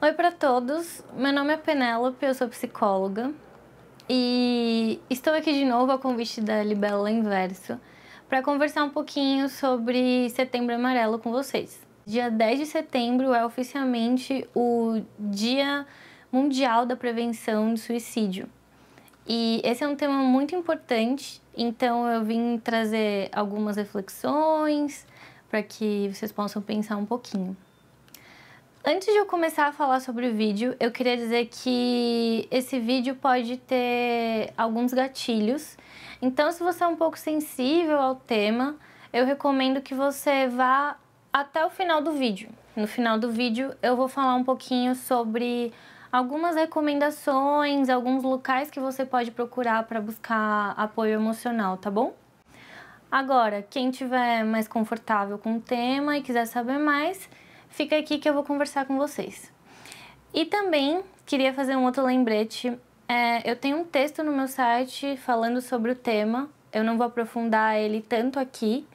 Oi para todos, meu nome é Penélope, eu sou psicóloga e estou aqui de novo a convite da Libélula Inverso para conversar um pouquinho sobre Setembro Amarelo com vocês. Dia 10 de setembro é oficialmente o Dia Mundial da Prevenção de Suicídio. E esse é um tema muito importante, então eu vim trazer algumas reflexões para que vocês possam pensar um pouquinho. Antes de eu começar a falar sobre o vídeo, eu queria dizer que esse vídeo pode ter alguns gatilhos. Então, se você é um pouco sensível ao tema, eu recomendo que você vá até o final do vídeo. No final do vídeo, eu vou falar um pouquinho sobre algumas recomendações, alguns locais que você pode procurar para buscar apoio emocional, tá bom? Agora, quem tiver mais confortável com o tema e quiser saber mais, fica aqui que eu vou conversar com vocês. E também queria fazer um outro lembrete. Eu tenho um texto no meu site falando sobre o tema. Eu não vou aprofundar ele tanto aqui.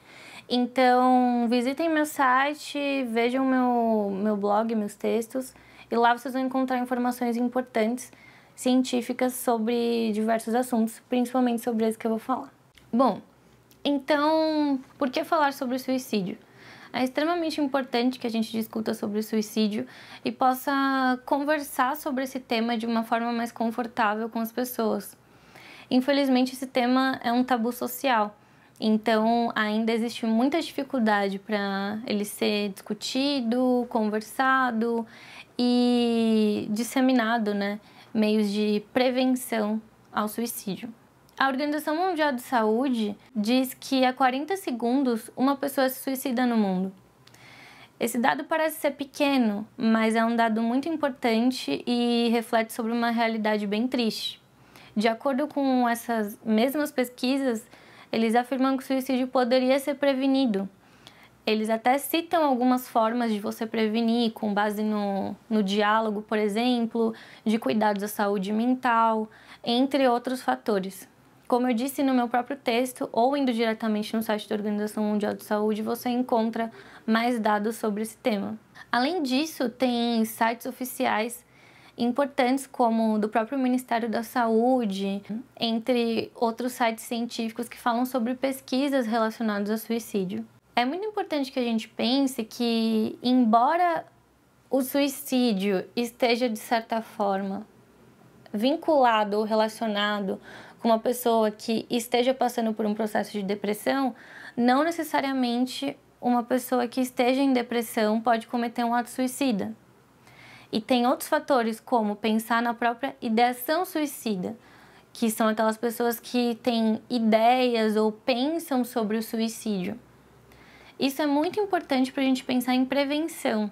Então, visitem meu site, vejam meu blog, meus textos. E lá vocês vão encontrar informações importantes, científicas sobre diversos assuntos, principalmente sobre esse que eu vou falar. Bom, então, por que falar sobre o suicídio? É extremamente importante que a gente discuta sobre o suicídio e possa conversar sobre esse tema de uma forma mais confortável com as pessoas. Infelizmente, esse tema é um tabu social, então ainda existe muita dificuldade para ele ser discutido, conversado e disseminado, né? Meios de prevenção ao suicídio. A Organização Mundial de Saúde diz que a 40 segundos uma pessoa se suicida no mundo. Esse dado parece ser pequeno, mas é um dado muito importante e reflete sobre uma realidade bem triste. De acordo com essas mesmas pesquisas, eles afirmam que o suicídio poderia ser prevenido. Eles até citam algumas formas de você prevenir, com base no diálogo, por exemplo, de cuidados à saúde mental, entre outros fatores. Como eu disse no meu próprio texto, ou indo diretamente no site da Organização Mundial de Saúde, você encontra mais dados sobre esse tema. Além disso, tem sites oficiais importantes, como o do próprio Ministério da Saúde, entre outros sites científicos que falam sobre pesquisas relacionadas ao suicídio. É muito importante que a gente pense que, embora o suicídio esteja, de certa forma, vinculado ou relacionado com uma pessoa que esteja passando por um processo de depressão, não necessariamente uma pessoa que esteja em depressão pode cometer um ato suicida. E tem outros fatores, como pensar na própria ideação suicida, que são aquelas pessoas que têm ideias ou pensam sobre o suicídio. Isso é muito importante para a gente pensar em prevenção.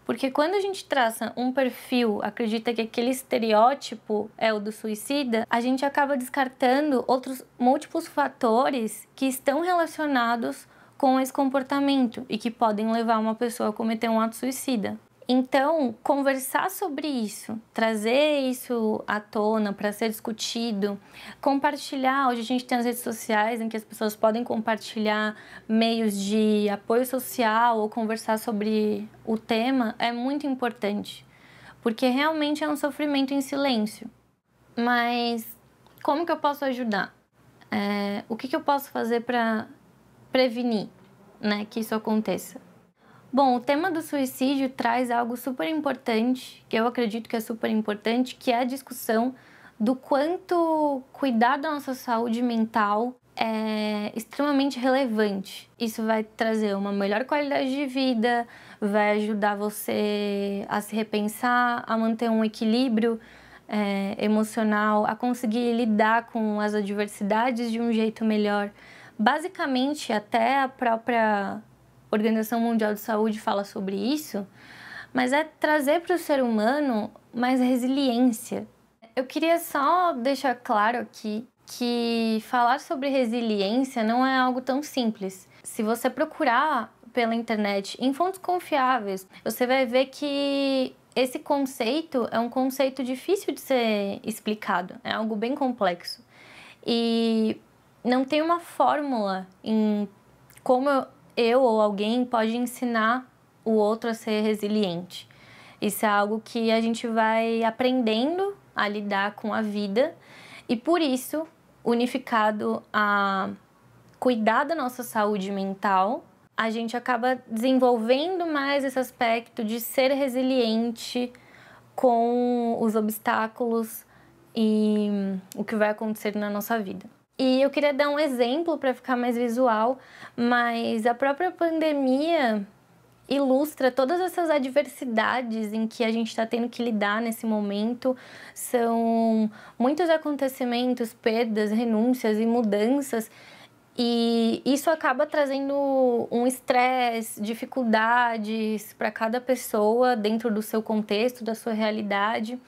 Porque quando a gente traça um perfil, acredita que aquele estereótipo é o do suicida, a gente acaba descartando outros múltiplos fatores que estão relacionados com esse comportamento e que podem levar uma pessoa a cometer um ato suicida. Então, conversar sobre isso, trazer isso à tona para ser discutido, compartilhar. Hoje a gente tem as redes sociais em que as pessoas podem compartilhar meios de apoio social ou conversar sobre o tema, é muito importante, porque realmente é um sofrimento em silêncio. Mas como que eu posso ajudar? O que eu posso fazer para prevenir, né, que isso aconteça? Bom, o tema do suicídio traz algo super importante, que eu acredito que é super importante, que é a discussão do quanto cuidar da nossa saúde mental é extremamente relevante. Isso vai trazer uma melhor qualidade de vida, vai ajudar você a se repensar, a manter um equilíbrio emocional, a conseguir lidar com as adversidades de um jeito melhor. Basicamente, até a própria Organização Mundial de Saúde fala sobre isso, mas é trazer para o ser humano mais resiliência. Eu queria só deixar claro aqui que falar sobre resiliência não é algo tão simples. Se você procurar pela internet em fontes confiáveis, você vai ver que esse conceito é um conceito difícil de ser explicado, é algo bem complexo. E não tem uma fórmula em como eu ou alguém pode ensinar o outro a ser resiliente. Isso é algo que a gente vai aprendendo a lidar com a vida e, por isso, unificado a cuidar da nossa saúde mental, a gente acaba desenvolvendo mais esse aspecto de ser resiliente com os obstáculos e o que vai acontecer na nossa vida. E eu queria dar um exemplo para ficar mais visual, mas a própria pandemia ilustra todas essas adversidades em que a gente está tendo que lidar nesse momento. São muitos acontecimentos, perdas, renúncias e mudanças, e isso acaba trazendo um estresse, dificuldades para cada pessoa dentro do seu contexto, da sua realidade.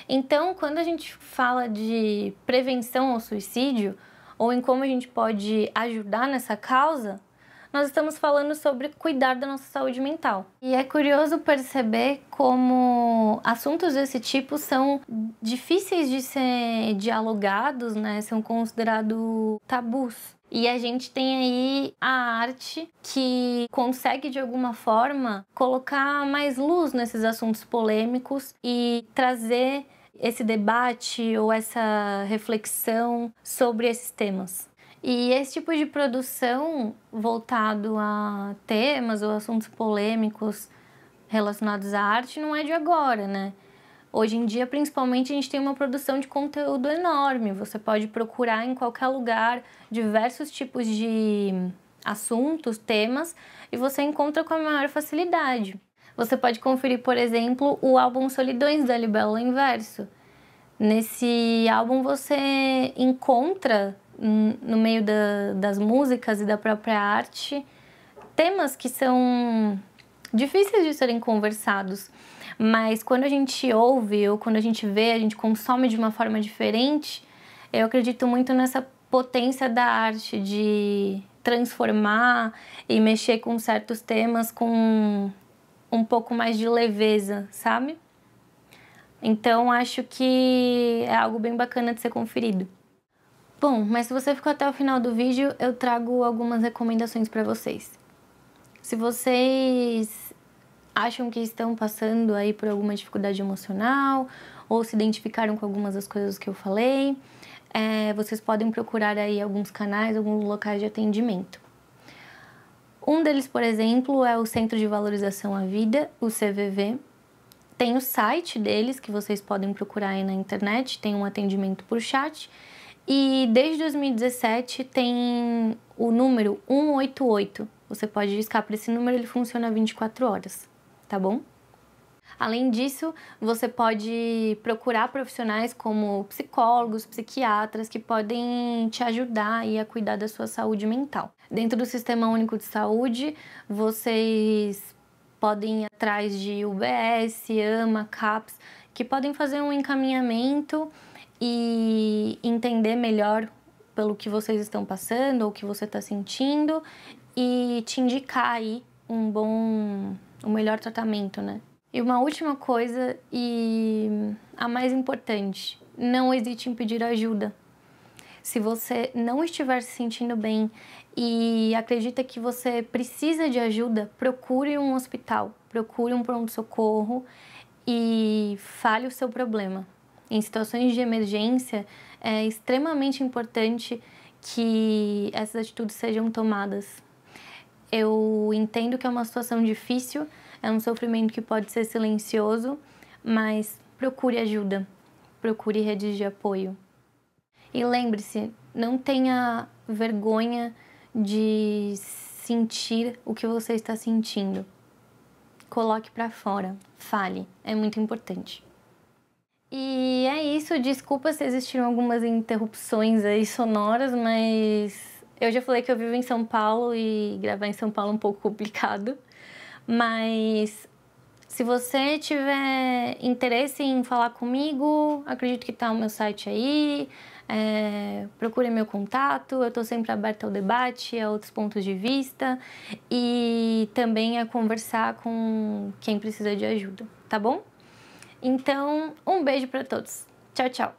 Então, quando a gente fala de prevenção ao suicídio, ou em como a gente pode ajudar nessa causa, nós estamos falando sobre cuidar da nossa saúde mental. E é curioso perceber como assuntos desse tipo são difíceis de ser dialogados, né? São considerados tabus. E a gente tem aí a arte que consegue, de alguma forma, colocar mais luz nesses assuntos polêmicos e trazer esse debate ou essa reflexão sobre esses temas. E esse tipo de produção voltado a temas ou assuntos polêmicos relacionados à arte não é de agora, né? Hoje em dia, principalmente, a gente tem uma produção de conteúdo enorme. Você pode procurar em qualquer lugar diversos tipos de assuntos, temas, e você encontra com a maior facilidade. Você pode conferir, por exemplo, o álbum Solidões, da Libélula em Verso. Nesse álbum você encontra, no meio das músicas e da própria arte, temas que são difíceis de serem conversados, mas quando a gente ouve ou quando a gente vê, a gente consome de uma forma diferente. Eu acredito muito nessa potência da arte de transformar e mexer com certos temas com um pouco mais de leveza, sabe? Então, acho que é algo bem bacana de ser conferido. Bom, mas se você ficou até o final do vídeo, eu trago algumas recomendações para vocês. Se vocês acham que estão passando aí por alguma dificuldade emocional ou se identificaram com algumas das coisas que eu falei, vocês podem procurar aí alguns canais, alguns locais de atendimento. Um deles, por exemplo, é o Centro de Valorização à Vida, o CVV. Tem o site deles, que vocês podem procurar aí na internet, tem um atendimento por chat. E desde 2017 tem o número 188. Você pode discar para esse número, ele funciona 24 horas, tá bom? Além disso, você pode procurar profissionais como psicólogos, psiquiatras, que podem te ajudar aí a cuidar da sua saúde mental. Dentro do Sistema Único de Saúde, vocês podem ir atrás de UBS, AMA, CAPS, que podem fazer um encaminhamento e entender melhor pelo que vocês estão passando ou o que você está sentindo e te indicar aí um melhor tratamento, né? E uma última coisa, e a mais importante, não hesite em pedir ajuda. Se você não estiver se sentindo bem e acredita que você precisa de ajuda, procure um hospital, procure um pronto-socorro e fale o seu problema. Em situações de emergência, é extremamente importante que essas atitudes sejam tomadas. Eu entendo que é uma situação difícil, é um sofrimento que pode ser silencioso, mas procure ajuda, procure redes de apoio. E lembre-se, não tenha vergonha de sentir o que você está sentindo. Coloque para fora, fale, é muito importante. E é isso, desculpa se existiram algumas interrupções aí sonoras, mas eu já falei que eu vivo em São Paulo e gravar em São Paulo é um pouco complicado. Mas se você tiver interesse em falar comigo, acredito que tá o meu site aí, procure meu contato, eu tô sempre aberta ao debate, a outros pontos de vista e também a conversar com quem precisa de ajuda, tá bom? Então, um beijo para todos. Tchau, tchau!